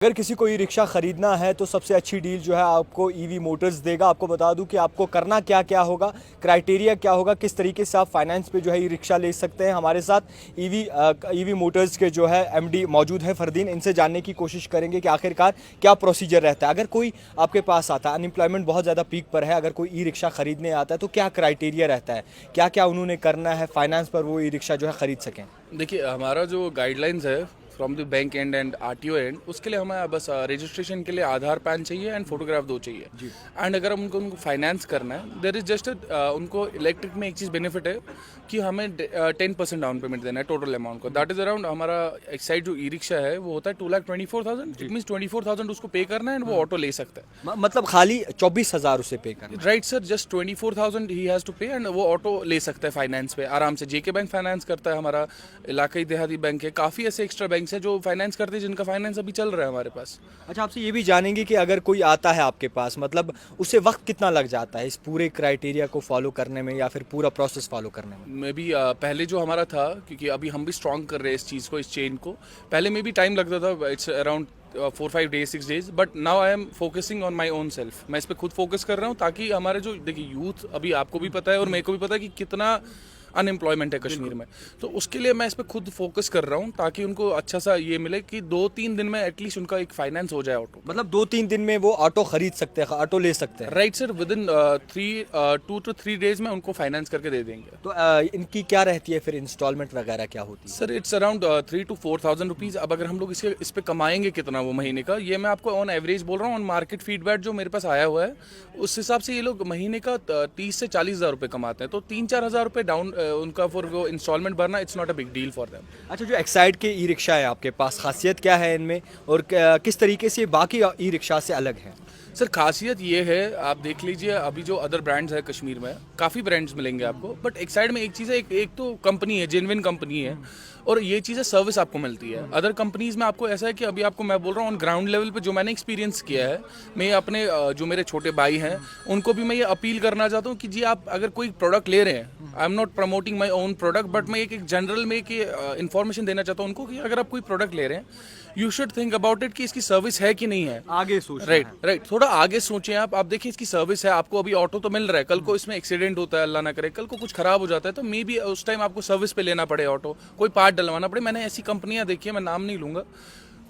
अगर किसी को ई रिक्शा ख़रीदना है तो सबसे अच्छी डील जो है आपको ईवी मोटर्स देगा। आपको बता दूं कि आपको करना क्या क्या होगा, क्राइटेरिया क्या होगा, किस तरीके से आप फाइनेंस पे जो है ई रिक्शा ले सकते हैं। हमारे साथ ईवी मोटर्स के जो है एमडी मौजूद है फरदीन। इनसे जानने की कोशिश करेंगे कि आखिरकार क्या प्रोसीजर रहता है। अगर कोई आपके पास आता है, अनएम्प्लॉयमेंट बहुत ज़्यादा पीक पर है, अगर कोई ई रिक्शा ख़रीदने आता है तो क्या क्राइटेरिया रहता है, क्या क्या उन्होंने करना है फाइनेंस पर वो ई रिक्शा जो है ख़रीद सकें। देखिए, हमारा जो गाइडलाइंस है from the bank and and RTO and, उसके लिए हमें बस रजिस्ट्रेशन के लिए आधार पैन चाहिए एंड फोटोग्राफ 2 चाहिए। एंड अगर उनको फाइनेंस करना है, देयर इज जस्ट उनको इलेक्ट्रिक में एक चीज़ बेनिफिट है कि हमें 10% डाउन पेमेंट देना है टोटल अमाउंट को। दैट इज अराउंड, हमारा एक साइड जो ई रिक्शा है वो होता है 2,24,000। इट मीन्स 24,000 उसको पे करना है एंड वो ऑटो ले सकता है। मतलब खाली 24,000 उसे पे करना। राइट सर, जस्ट 24,000 ही हैज़ टू पे एंड वो ऑटो ले सकता है फाइनेंस पे आराम से। जेके बैंक फाइनेंस करता है, हमारा इलाकाई देहाती बैंक है, काफ़ी ऐसे एक्स्ट्रा बैंक है जो फाइनेंस करते हैं, जिनका फाइनेंस अभी चल रहा है हमारे पास। अच्छा, आपसे ये भी जानेंगे कि अगर कोई आता है आपके पास, मतलब उसे वक्त कितना लग जाता है इस पूरे क्राइटेरिया को फॉलो करने में या फिर पूरा प्रोसेस फॉलो करने में। मे बी पहले जो हमारा था, क्योंकि अभी हम भी स्ट्रॉन्ग कर रहे हैं इस चीज़ को, इस चेन को, पहले में भी टाइम लगता था। It's around 4-5 days 6 days, but now I am focusing on my own self. मैं इस पर खुद फोकस कर रहा हूँ ताकि हमारे जो, देखिए, यूथ, अभी आपको भी पता है और मेरे को भी पता है कि कितना अनएम्प्लॉयमेंट है कश्मीर में। तो उसके लिए मैं इस पर खुद फोकस कर रहा हूँ ताकि उनको अच्छा सा ये मिले कि 2-3 दिन में एटलीस्ट उनका एक फाइनेंस हो जाए ऑटो। मतलब 2-3 दिन में वो ऑटो खरीद सकते हैं, ऑटो ले सकते हैं। Right sir, with in 2 to 3 days में उनको फाइनेंस करके दे देंगे। तो इनकी क्या रहती है फिर, इंस्टॉलमेंट वगैरह क्या होती है। Sir it's around 3 to 4,000 rupees. अब अगर हम लोग इस पे कमाएंगे कितना वो महीने का, ये मैं आपको ऑन एवरेज बोल रहा हूँ, ऑन मार्केट फीडबैक जो मेरे पास आया हुआ है उस हिसाब से ये लोग महीने का 30 से 40,000 रुपये कमाते हैं। तो 3-4 हज़ार रुपये डाउन उनका फॉर इंस्टॉलमेंट भरना, it's not a big deal for them. अच्छा, जो एक्साइड के ई रिक्शा है आपके पास, खासियत क्या है इनमें और किस तरीके से बाकी ई रिक्शा से अलग है। सर खासियत ये है, आप देख लीजिए अभी जो अदर ब्रांड्स है कश्मीर में, काफ़ी ब्रांड्स मिलेंगे आपको, बट एक साइड में एक चीज़ है, एक तो कंपनी है, जेन्युइन कंपनी है, और ये चीज़ है सर्विस आपको मिलती है। अदर कंपनीज में आपको ऐसा है कि अभी आपको मैं बोल रहा हूँ ऑन ग्राउंड लेवल पे जो मैंने एक्सपीरियंस किया है, मैं अपने जो मेरे छोटे भाई हैं उनको भी मैं ये अपील करना चाहता हूँ कि जी आप अगर कोई प्रोडक्ट ले रहे हैं, I am not promoting my own product, but मैं एक जनरल में एक इन्फॉर्मेशन देना चाहता हूँ उनको कि अगर आप कोई प्रोडक्ट ले रहे हैं, you should think about it कि इसकी सर्विस है कि नहीं है। आगे सोच। राइट, थोड़ा आगे सोचें आप देखिए इसकी सर्विस है, आपको अभी ऑटो तो मिल रहा है, कल को इसमें एक्सीडेंट होता है, अल्लाह ना करे, कल को कुछ खराब हो जाता है तो मे बी उस टाइम आपको सर्विस पे लेना पड़े, ऑटो कोई पार्ट डलवाना पड़े। मैंने ऐसी कंपनियां देखी है, मैं नाम नहीं लूंगा,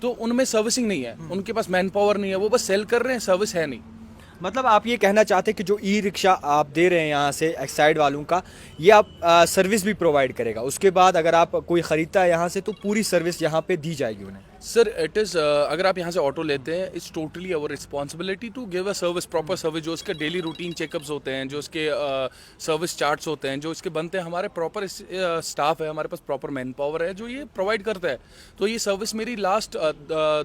तो उनमें सर्विसिंग नहीं है, उनके पास मैन पावर नहीं है, वो बस सेल कर रहे हैं, सर्विस है नहीं। मतलब आप ये कहना चाहते हैं कि जो ई रिक्शा आप दे रहे हैं यहाँ से एक्साइड वालों का, ये आप सर्विस भी प्रोवाइड करेगा, उसके बाद अगर आप कोई ख़रीदता है यहाँ से तो पूरी सर्विस यहाँ पे दी जाएगी उन्हें। सर इट इज़, अगर आप यहाँ से ऑटो लेते हैं, it's totally our responsibility to give a service, proper service. जो उसके डेली रूटीन चेकअप्स होते हैं, जो उसके सर्विस चार्ट्स होते हैं, जो इसके बनते हैं, हमारे प्रॉपर स्टाफ है, हमारे पास प्रॉपर मैन पावर है जो ये प्रोवाइड करता है। तो ये सर्विस मेरी लास्ट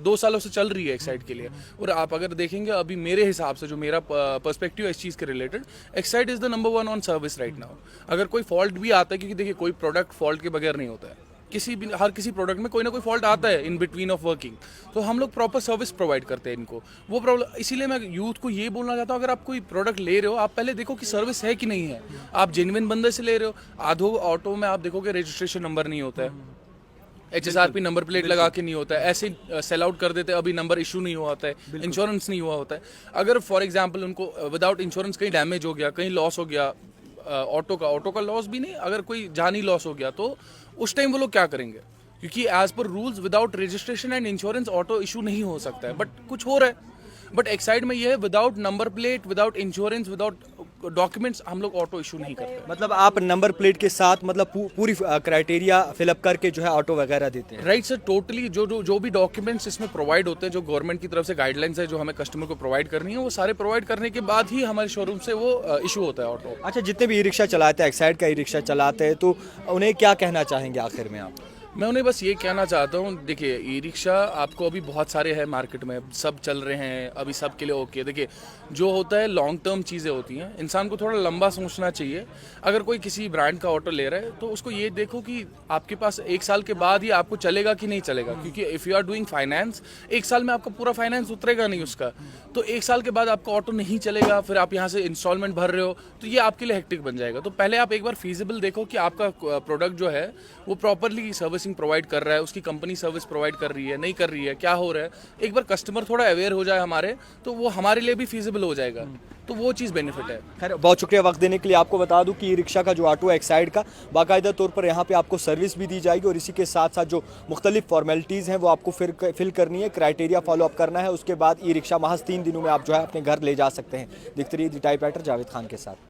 2 सालों से चल रही है एक्साइड के लिए। और आप अगर देखेंगे अभी मेरे हिसाब से जो मेरा पर्सपेक्टिव है इस चीज़ के related, Exide is the number 1 on service right now. अगर कोई फॉल्ट भी आता है, क्योंकि देखिए कोई प्रोडक्ट फॉल्ट के बगैर नहीं होता है, हर किसी प्रोडक्ट में कोई ना कोई फॉल्ट आता है इन बिटवीन ऑफ वर्किंग, तो हम लोग प्रॉपर सर्विस प्रोवाइड करते हैं इनको। वो प्रॉब्लम, इसीलिए मैं यूथ को ये बोलना चाहता हूँ, अगर आप कोई प्रोडक्ट ले रहे हो, आप पहले देखो कि सर्विस है कि नहीं है। आप जेन्युइन बंदे से ले रहे हो, आधो ऑटो में आप देखोगे रजिस्ट्रेशन नंबर नहीं होता है, HSRP नंबर प्लेट लगा के नहीं होता है, ऐसे सेल आउट कर देते हैं, अभी नंबर इशू नहीं हुआ होता है, इंश्योरेंस नहीं हुआ होता है। अगर फॉर एग्जाम्पल उनको विदाउट इंश्योरेंस कहीं डैमेज हो गया, कहीं लॉस हो गया, ऑटो का लॉस भी नहीं, अगर कोई जानी लॉस हो गया, तो उस टाइम वो लोग क्या करेंगे? क्योंकि as per rules without registration and insurance auto issue नहीं हो सकता है, बट कुछ हो रहा है। बट एक्साइड में ये है, without number plate, without insurance, without documents हम लोग ऑटो इशू नहीं करते। मतलब आप नंबर प्लेट के साथ मतलब पूरी क्राइटेरिया फिलअप करके जो है ऑटो वगैरह देते हैं। राइट सर, टोटली जो भी डॉक्यूमेंट्स इसमें प्रोवाइड होते हैं, जो गवर्नमेंट की तरफ से गाइडलाइंस है जो हमें कस्टमर को प्रोवाइड करनी है, वो सारे प्रोवाइड करने के बाद ही हमारे शोरूम से वो इशू होता है ऑटो। अच्छा, जितने भी ई रिक्शा चलाते हैं, एक्साइड का ई रिक्शा चलाते हैं, तो उन्हें क्या कहना चाहेंगे आखिर में आप। मैं उन्हें बस ये कहना चाहता हूँ, देखिए ई रिक्शा आपको अभी बहुत सारे हैं मार्केट में, सब चल रहे हैं, अभी सब के लिए ओके। देखिए जो होता है लॉन्ग टर्म चीज़ें होती हैं, इंसान को थोड़ा लंबा सोचना चाहिए। अगर कोई किसी ब्रांड का ऑटो ले रहा है तो उसको ये देखो कि आपके पास 1 साल के बाद ही आपको चलेगा कि नहीं चलेगा, क्योंकि if you are doing finance, 1 साल में आपका पूरा फाइनेंस उतरेगा नहीं उसका, तो 1 साल के बाद आपका ऑटो नहीं चलेगा, फिर आप यहाँ से इंस्टॉलमेंट भर रहे हो, तो ये आपके लिए हेक्टिक बन जाएगा। तो पहले आप एक बार फीजिबल देखो कि आपका प्रोडक्ट जो है वो प्रॉपरली सर्विस सर्विसिंग प्रोवाइड कर रहा है, उसकी कंपनी सर्विस प्रोवाइड कर रही है, नहीं कर रही है, क्या हो रहा है, एक बार कस्टमर थोड़ा अवेयर हो जाए हमारे, तो वो हमारे लिए भी फीजिबल हो जाएगा, तो वो चीज़ बेनिफिट है। खैर बहुत शुक्रिया वक्त देने के लिए। आपको बता दूं कि ई रिक्शा का जो ऑटो है एक साइड का बाकायदा तौर पर यहाँ पे आपको सर्विस भी दी जाएगी और इसी के साथ साथ जो मुख्तलिफ फॉर्मेलिटीज़ हैं वो आपको फिल करनी है, क्राइटेरिया फॉलो अप करना है, उसके बाद ई रिक्शा महज 3 दिनों में आप जो है अपने घर ले जा सकते हैं। देखते रहिए दी टाइप राइटर जावेद खान के साथ।